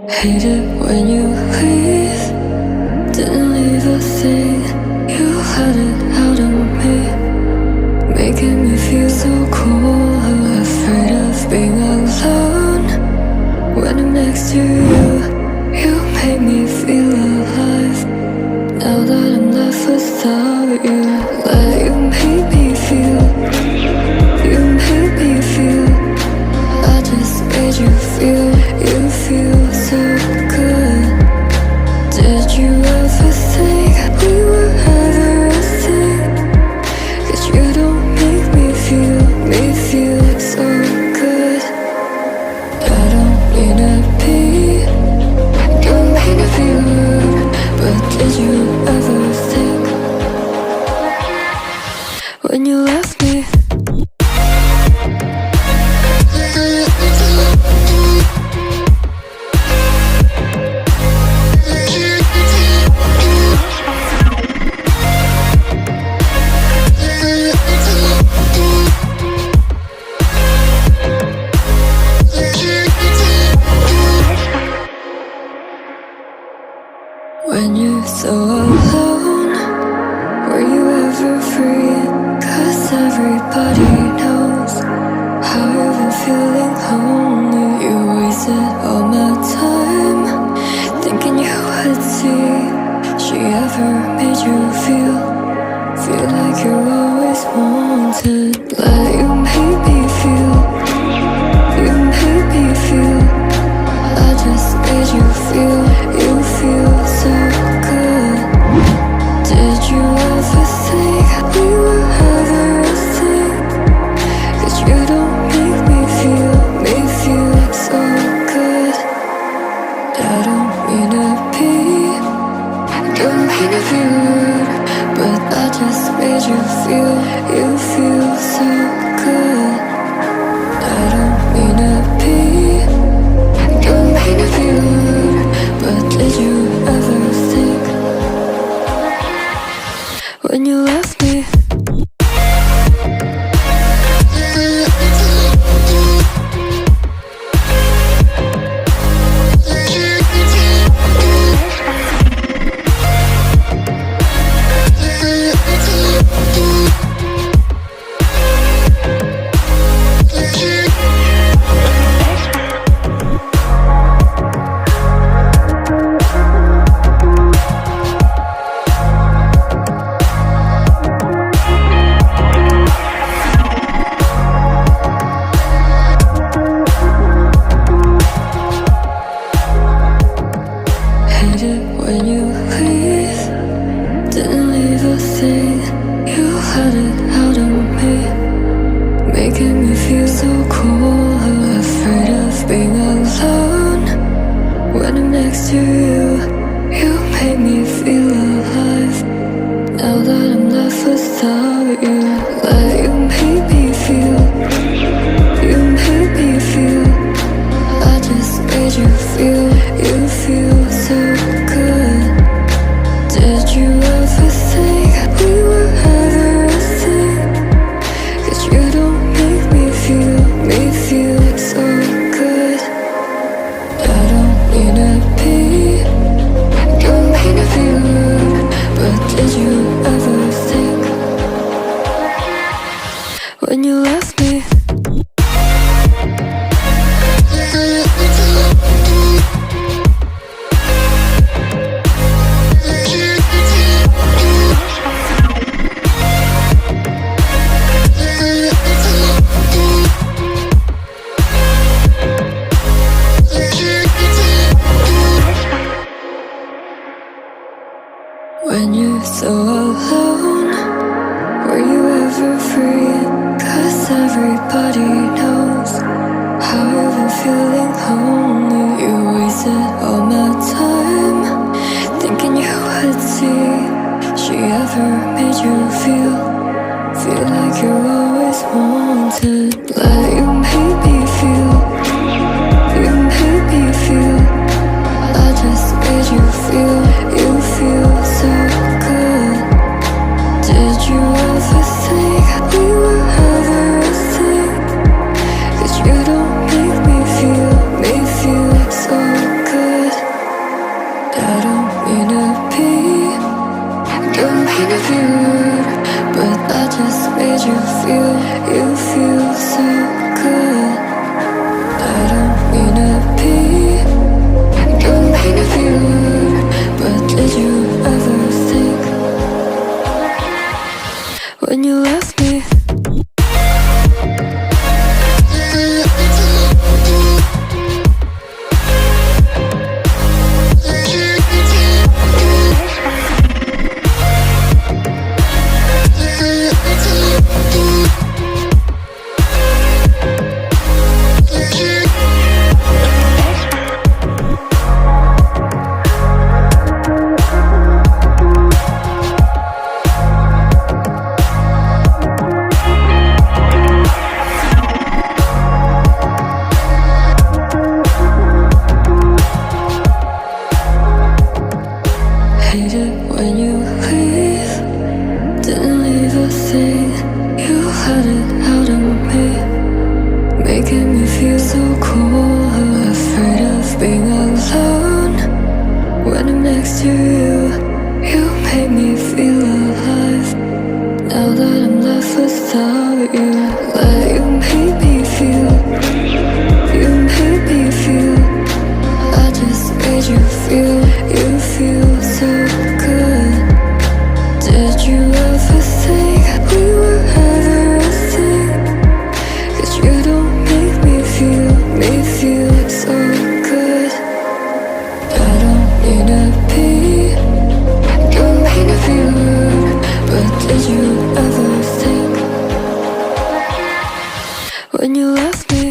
Hate it when you leave. Didn't leave a thing. You had it out on me, making me feel so cold. Afraid of being alone when I'm next to you. You make me feel alive. Now that I'm left without you, let you make me feel. You made me feel. I just made you feel. You feel so good. Did you ever think we were ever a thing? 'Cause you don't make me feel so good. I don't mean to be, don't mean to be rude, but did you ever think when you left me? When you're so alone, were you ever free? 'Cause everybody knows how you've been feeling lonely. You wasted all my time thinking you would see. She ever made you feel like you're always wanted? Let you make me feel. You made me feel. I just made you feel. You feel so good. Did you ever think we were ever a thing? 'Cause you don't make me feel so good. I don't mean to be, don't mean to be rude, but I just made you feel. You feel so good. I don't mean to be, don't mean to be rude, but did you ever think when you left me? Hate it when you leave. Didn't leave a thing. You had it out on me, making me feel so cold. Afraid of being alone when I'm next to you. You made me feel alive. Now that I'm left without you, let you make me feel. You made me feel. I just made you feel. You feel so good. Did you ever think we were ever a thing? 'Cause you don't make me feel so good. I don't mean to be, don't mean to be rude, but did you ever think when you left me? When you're so alone, were you ever free? 'Cause everybody knows how you've been feeling lonely. You wasted all my time thinking you would see. She ever made you feel like you're always wanted? Let you make me feel. You made me feel. I just made you feel. You feel so good. Did you ever think we were ever a thing? 'Cause you don't make me feel so good. feel so cold, afraid of being alone. When I'm next to you, you make me feel alive. Now that I'm left without you, let you make me feel, you make me feel. I just made you feel so good. Did you ever think we were ever a thing? 'Cause you don't make me feel so good. I don't need to be, don't mean to be rude, but did you ever think when you left me?